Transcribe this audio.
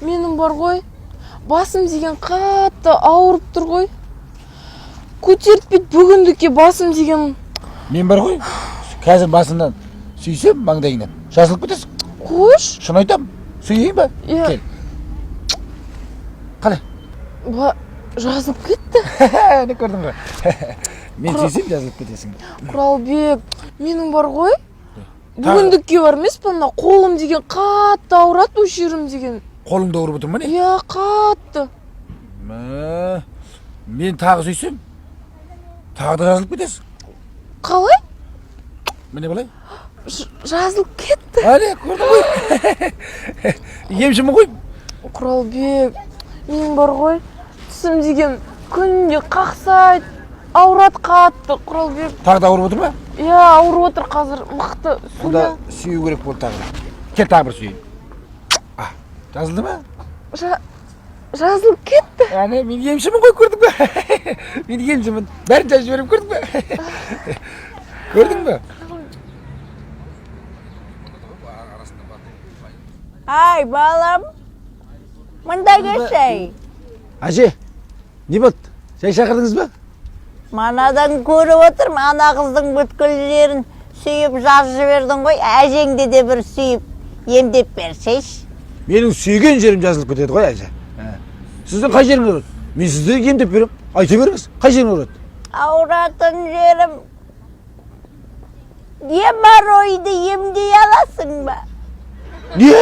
Менің бар ғой, басым деген қатты ауырып тұр ғой. Көтертпейді бүгіндікке басым деген. Мен бар ғой, қазір басымнан сүйсем маңдайыңнан жазылып кетесің. Қош? Шын айтам, сүйейін ба? Кел. Қалай? Жазылып кетті. Не көрдің ғой? Мен сүйсем жазылып кетесің. Құралбек, менің бар ғой, бүгіндікке бар емес па, мына қолым деген қатты ауырады, өшерім деген. Қолыңды ауырып отыр ма не? Иә, қатты. Мен тағы сүйсем, тағы да жазылып кетесің. Қалай? Міне былай? Жазылып кетті. Әле, көрдің ғой? Емшімін ғой? Құралбек, менің бар ғой, түсім деген күнде қақсайды, ауырады қатты, Құралбек. Тағы да ауырып отыр ма? Иә, ауырып отыр қазір, мықты. Онда сүйу керек болды тағы. Кел тағы бір сүйейін. Жазылды ма? Жазылып кетті. Әне, мен емшімін ғой, көрдің бе? Мен емшімін. Бәрін жазып жіберем, көрдің бе? Көрдің бе? Ай, балам. Мында келшей. Әже, не болды? Шай шақырдыңыз ба? Манадан көріп отырмын, ана қыздың бүткіл жерін сүйіп жазып жібердің ғой. Әжеңде де бір сүйіп емдеп берсейші. Менің сүйген жерім жазылып кетеді ғой, әже. Сіздің қай жеріңіз ауырады? Мен сізді емдеп берем. Айта беріңіз, қай жерің ауырады? Ауыратын жерім геморройды емдей аласың ба? Не?